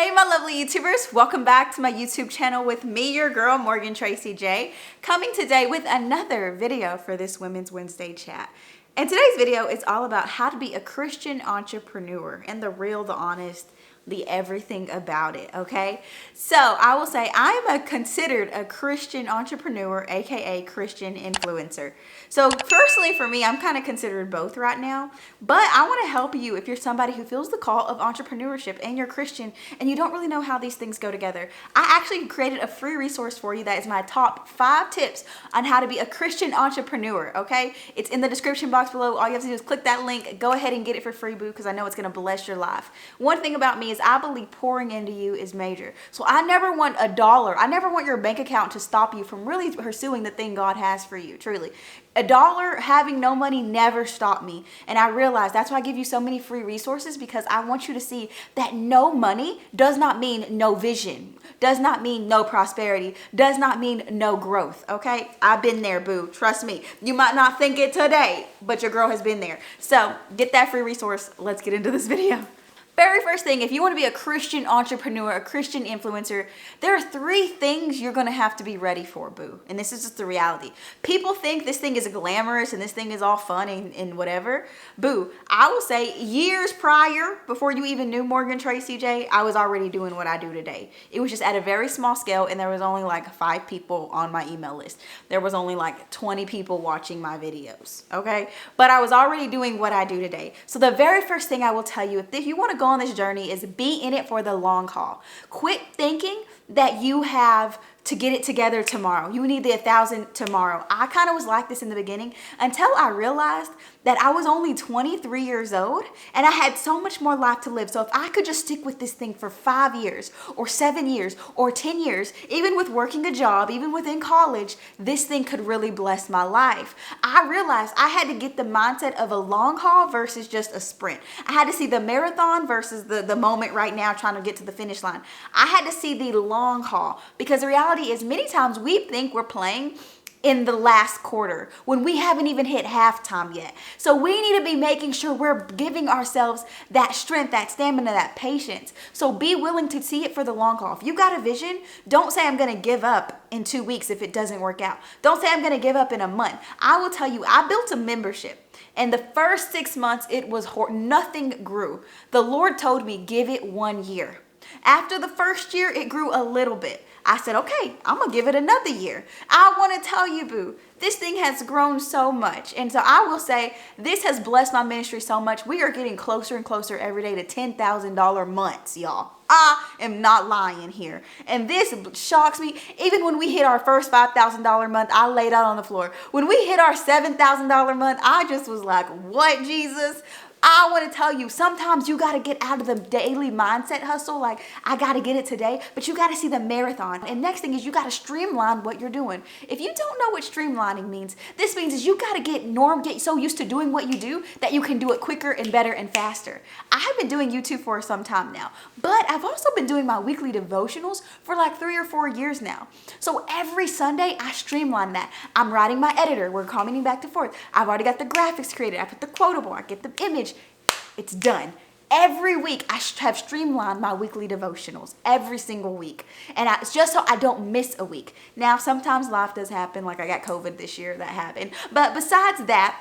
Hey my lovely YouTubers, welcome back to my YouTube channel with me, your girl Morgan Tracy J, coming today with another video for this Women's Wednesday chat. And today's video is all about how to be a Christian entrepreneur and the real, the honest, the everything about it, okay? So I will say I am considered a Christian entrepreneur, aka Christian influencer. So personally for me, I'm kind of considered both right now, but I want to help you if you're somebody who feels the call of entrepreneurship and you're Christian and you don't really know how these things go together. I actually created a free resource for you that is my top 5 tips on how to be a Christian entrepreneur, okay? It's in the description box below. All you have to do is click that link, go ahead and get it for free, boo, because I know it's going to bless your life. One thing about me is I believe pouring into you is major. So I never want a dollar. I never want your bank account to stop you from really pursuing the thing God has for you, truly. A dollar, having no money never stopped me. And I realized that's why I give you so many free resources, because I want you to see that no money does not mean no vision, does not mean no prosperity, does not mean no growth, okay? I've been there, boo. Trust me. You might not think it today, but your girl has been there. So get that free resource. Let's get into this video. Very first thing, if you want to be a Christian entrepreneur, a Christian influencer, there are 3 things you're going to have to be ready for, boo. And this is just the reality. People think this thing is glamorous and this thing is all fun and whatever. Boo. I will say years prior, before you even knew Morgan Tracy J, I was already doing what I do today. It was just at a very small scale, and there was only like 5 people on my email list. There was only like 20 people watching my videos, okay? But I was already doing what I do today. So the very first thing I will tell you, if you want to go on this journey, is be in it for the long haul. Quit thinking that you have to get it together tomorrow. You need the 1,000 tomorrow. I kind of was like this in the beginning until I realized that I was only 23 years old and I had so much more life to live. So if I could just stick with this thing for 5 years or 7 years or 10 years, even with working a job, even within college, this thing could really bless my life. I realized I had to get the mindset of a long haul versus just a sprint. I had to see the marathon versus the moment right now trying to get to the finish line. I had to see the long haul, because the reality is many times we think we're playing in the last quarter when we haven't even hit halftime yet. So we need to be making sure we're giving ourselves that strength, that stamina, that patience. So be willing to see it for the long haul. If you got a vision, don't say I'm going to give up in 2 weeks if it doesn't work out. Don't say I'm going to give up in a month. I will tell you, I built a membership, and the first 6 months it was nothing grew. The Lord told me, give it 1 year. After the first year, it grew a little bit. I said, okay, I'm going to give it another year. I want to tell you, boo, this thing has grown so much. And so I will say this has blessed my ministry so much. We are getting closer and closer every day to $10,000 months, y'all. I am not lying here. And this shocks me. Even when we hit our first $5,000 month, I laid out on the floor. When we hit our $7,000 month, I just was like, what, Jesus? I want to tell you, sometimes you got to get out of the daily mindset hustle, like I got to get it today, but you got to see the marathon. And next thing is you got to streamline what you're doing. If you don't know what streamlining means, this means is you got to get so used to doing what you do that you can do it quicker and better and faster. I have been doing YouTube for some time now, but I've also been doing my weekly devotionals for like 3 or 4 years now. So every Sunday I streamline that. I'm writing my editor. We're commenting back and forth. I've already got the graphics created. I put the quotable. I get the image. It's done. Every week I have streamlined my weekly devotionals every single week. And it's just so I don't miss a week. Now, sometimes life does happen. Like I got COVID this year, that happened. But besides that,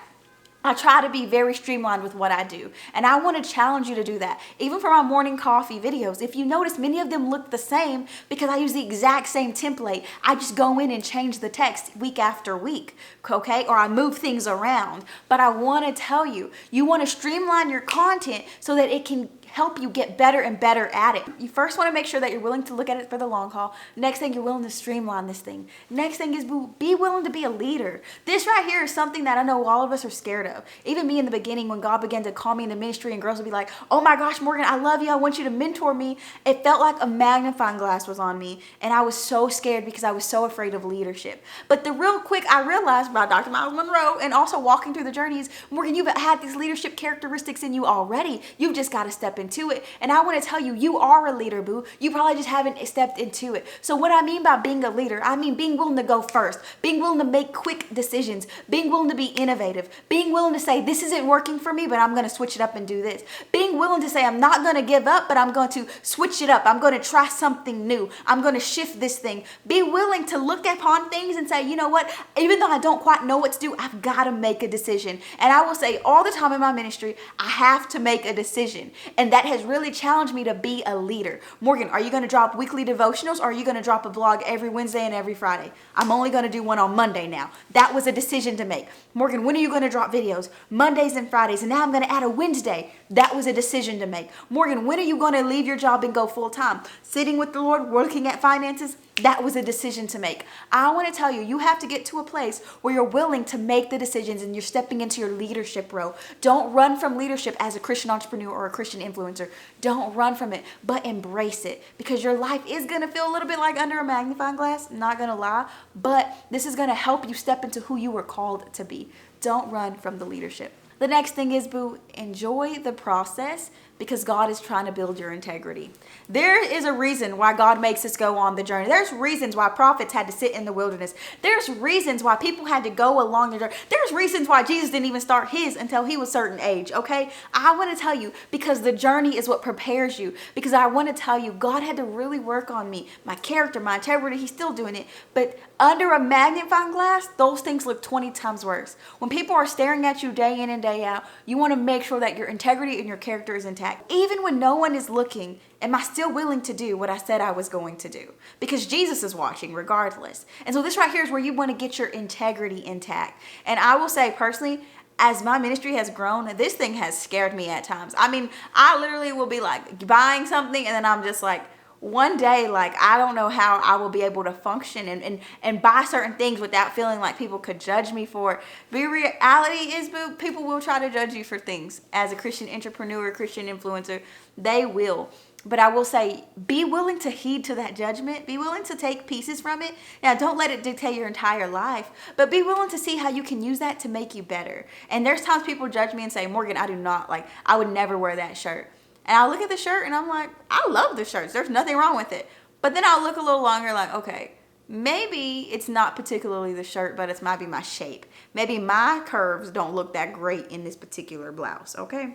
I try to be very streamlined with what I do. And I want to challenge you to do that. Even for my morning coffee videos, if you notice, many of them look the same because I use the exact same template. I just go in and change the text week after week, okay? Or I move things around. But I want to tell you, you want to streamline your content so that it can help you get better and better at it. You first want to make sure that you're willing to look at it for the long haul. Next thing, you're willing to streamline this thing. Next thing is be willing to be a leader. This right here is something that I know all of us are scared of. Even me in the beginning, when God began to call me into ministry and girls would be like, oh my gosh, Morgan, I love you. I want you to mentor me. It felt like a magnifying glass was on me. And I was so scared because I was so afraid of leadership. But the real quick I realized by Dr. Myles Munroe and also walking through the journeys, Morgan, you've had these leadership characteristics in you already. You've just got to step into it. And I want to tell you, you are a leader, boo. You probably just haven't stepped into it. So what I mean by being a leader, I mean being willing to go first, being willing to make quick decisions, being willing to be innovative, being willing to say, this isn't working for me, but I'm going to switch it up and do this. Being willing to say, I'm not going to give up, but I'm going to switch it up. I'm going to try something new. I'm going to shift this thing. Be willing to look upon things and say, you know what, even though I don't quite know what to do, I've got to make a decision. And I will say all the time in my ministry, I have to make a decision. And that has really challenged me to be a leader. Morgan, are you going to drop weekly devotionals, or are you going to drop a vlog every Wednesday and every Friday? I'm only going to do one on Monday now. That was a decision to make. Morgan, when are you going to drop videos? Mondays and Fridays. And now I'm going to add a Wednesday. That was a decision to make. Morgan, when are you going to leave your job and go full time? Sitting with the Lord, working at finances? That was a decision to make. I want to tell you, you have to get to a place where you're willing to make the decisions and you're stepping into your leadership role. Don't run from leadership as a Christian entrepreneur or a Christian influencer. Don't run from it, but embrace it, because your life is going to feel a little bit like under a magnifying glass, not going to lie, but this is going to help you step into who you were called to be. Don't run from the leadership. The next thing is, boo, enjoy the process, because God is trying to build your integrity. There is a reason why God makes us go on the journey. There's reasons why prophets had to sit in the wilderness. There's reasons why people had to go along the journey. There's reasons why Jesus didn't even start his until he was a certain age, okay? I want to tell you, because the journey is what prepares you. Because I want to tell you, God had to really work on me, my character, my integrity. He's still doing it. But under a magnifying glass, those things look 20 times worse. When people are staring at you day in and day out, you want to make sure that your integrity and your character is intact. Even when no one is looking, am I still willing to do what I said I was going to do? Because Jesus is watching regardless. And so this right here is where you want to get your integrity intact. And I will say personally, as my ministry has grown, this thing has scared me at times. I mean, I literally will be like buying something and then I'm just like, one day, like, I don't know how I will be able to function and buy certain things without feeling like people could judge me for it. The reality is, boo, people will try to judge you for things. As a Christian entrepreneur, Christian influencer, they will. But I will say, be willing to heed to that judgment. Be willing to take pieces from it. Now, don't let it dictate your entire life, but be willing to see how you can use that to make you better. And there's times people judge me and say, Morgan, I would never wear that shirt. And I'll look at the shirt and I'm like, I love the shirts. There's nothing wrong with it. But then I'll look a little longer like, okay, maybe it's not particularly the shirt, but it's might be my shape. Maybe my curves don't look that great in this particular blouse, okay?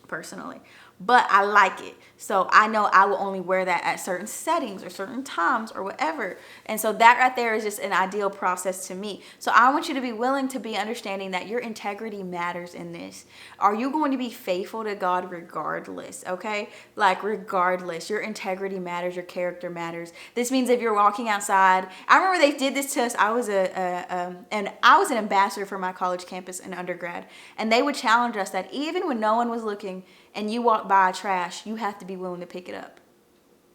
Personally. But I like it. So I know I will only wear that at certain settings or certain times or whatever. And so that right there is just an ideal process to me. So I want you to be willing to be understanding that your integrity matters in this. Are you going to be faithful to God regardless? Okay? Like regardless, your integrity matters, your character matters. This means if you're walking outside, I remember they did this to us. I was an ambassador for my college campus in undergrad, and they would challenge us that even when no one was looking, and you walk by trash, you have to be willing to pick it up.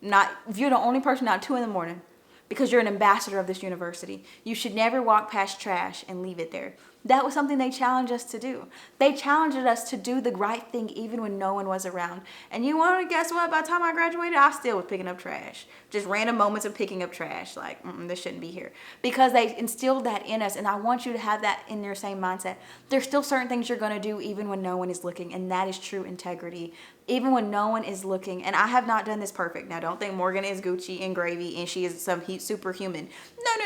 Not if you're the only person out 2 a.m, because you're an ambassador of this university. You should never walk past trash and leave it there. That was something they challenged us to do. They challenged us to do the right thing even when no one was around. And you want to guess what? By the time I graduated, I still was picking up trash. Just random moments of picking up trash. Like, this shouldn't be here. Because they instilled that in us. And I want you to have that in your same mindset. There's still certain things you're going to do even when no one is looking. And that is true integrity. Even when no one is looking. And I have not done this perfect. Now, don't think Morgan is Gucci and gravy and she is some superhuman.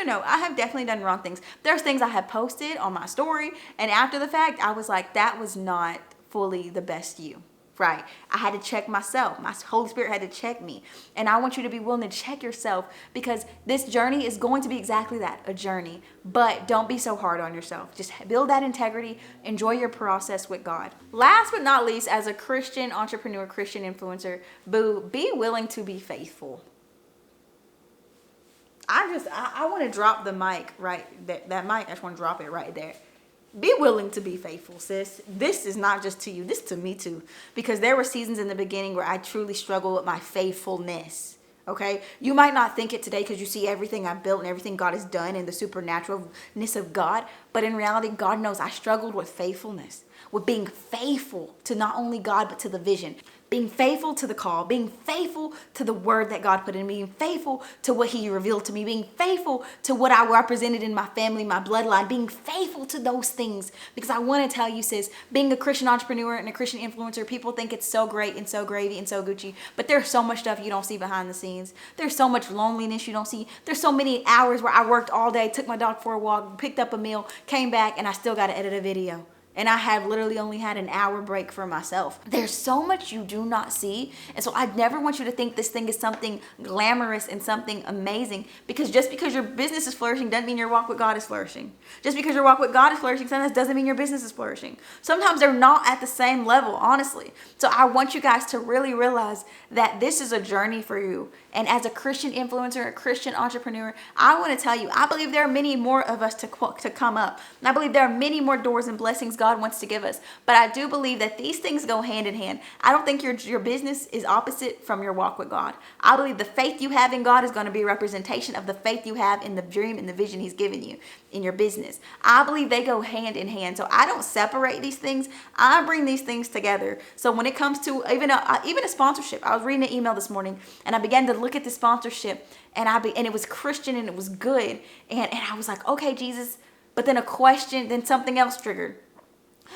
No. I have definitely done wrong things. There's things I have posted on my story. And after the fact, I was like, that was not fully the best you. Right. I had to check myself. My Holy Spirit had to check me. And I want you to be willing to check yourself, because this journey is going to be exactly that, a journey. But don't be so hard on yourself. Just build that integrity. Enjoy your process with God. Last but not least, as a Christian entrepreneur, Christian influencer, boo, be willing to be faithful. I want to drop the mic right there. That mic, I just want to drop it right there. Be willing to be faithful, sis. This is not just to you. This is to me too. Because there were seasons in the beginning where I truly struggled with my faithfulness. Okay? You might not think it today because you see everything I've built and everything God has done and the supernaturalness of God. But in reality, God knows I struggled with faithfulness. With being faithful to not only God, but to the vision. being faithful to the call, being faithful to the word that God put in me, being faithful to what he revealed to me, being faithful to what I represented in my family, my bloodline, being faithful to those things. Because I want to tell you, sis, being a Christian entrepreneur and a Christian influencer, people think it's so great and so gravy and so Gucci, but there's so much stuff you don't see behind the scenes. There's so much loneliness you don't see. There's so many hours where I worked all day, took my dog for a walk, picked up a meal, came back, and I still got to edit a video. And I have literally only had an hour break for myself. There's so much you do not see. And so I never want you to think this thing is something glamorous and something amazing, because just because your business is flourishing doesn't mean your walk with God is flourishing. Just because your walk with God is flourishing sometimes doesn't mean your business is flourishing. Sometimes they're not at the same level, honestly. So I want you guys to really realize that this is a journey for you. And as a Christian influencer, a Christian entrepreneur, I want to tell you, I believe there are many more of us to come up. And I believe there are many more doors and blessings God wants to give us. But I do believe that these things go hand in hand. I don't think your business is opposite from your walk with God. I believe the faith you have in God is going to be a representation of the faith you have in the dream and the vision he's given you in your business. I believe they go hand in hand. So I don't separate these things. I bring these things together. So when it comes to even a sponsorship, I was reading an email this morning and I began to look at the sponsorship and it was Christian and it was good. And I was like, okay, Jesus. But then a question, then something else triggered.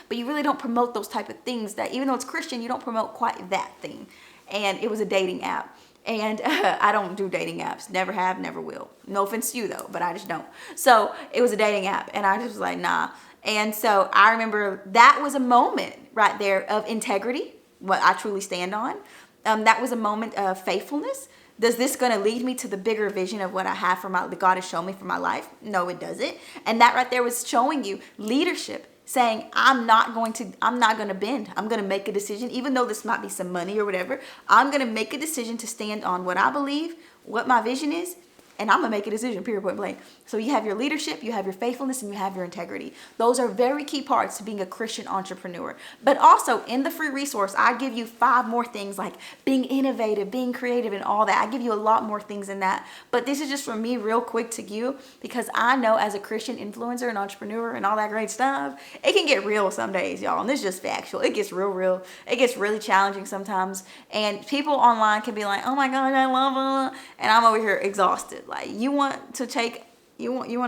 But you really don't promote those type of things that, even though it's Christian, you don't promote quite that thing. And it was a dating app. And I don't do dating apps. Never have, never will. No offense to you though, but I just don't. So it was a dating app and I just was like, nah. And so I remember that was a moment right there of integrity, what I truly stand on. That was a moment of faithfulness. Does this going to lead me to the bigger vision of what I have for that God has shown me for my life? No, it doesn't. And that right there was showing you leadership, saying, I'm not going to bend. I'm going to make a decision, even though this might be some money or whatever. I'm going to make a decision to stand on what I believe, what my vision is, and I'm going to make a decision, period, point blank. So you have your leadership, you have your faithfulness, and you have your integrity. Those are very key parts to being a Christian entrepreneur. But also in the free resource, I give you 5 more things like being innovative, being creative, and all that. I give you a lot more things than that. But this is just from me real quick to you, because I know as a Christian influencer and entrepreneur and all that great stuff, it can get real some days, y'all. And this is just factual. It gets real. It gets really challenging sometimes. And people online can be like, oh my God, I love it. And I'm over here exhausted. Like, you want to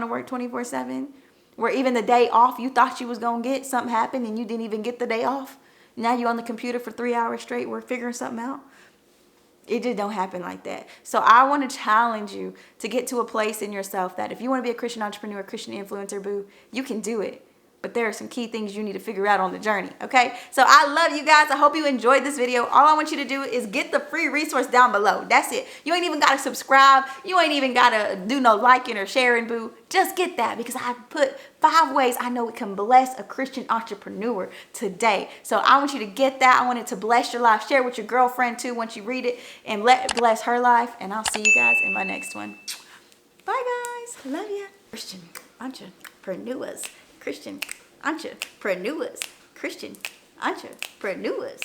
work 24/7, where even the day off you thought you was gonna get, something happened and you didn't even get the day off. Now you're on the computer for 3 hours straight. We're figuring something out. It just don't happen like that. So I want to challenge you to get to a place in yourself that if you want to be a Christian entrepreneur, Christian influencer, boo, you can do it. But there are some key things you need to figure out on the journey, okay? So I love you guys. I hope you enjoyed this video. All I want you to do is get the free resource down below. That's it. You ain't even got to subscribe. You ain't even got to do no liking or sharing, boo. Just get that, because I put 5 ways I know it can bless a Christian entrepreneur today. So I want you to get that. I want it to bless your life. Share it with your girlfriend too once you read it, and let it bless her life. And I'll see you guys in my next one. Bye, guys. Love ya. Christian entrepreneurs. Christian entrepreneurs. Christian entrepreneurs.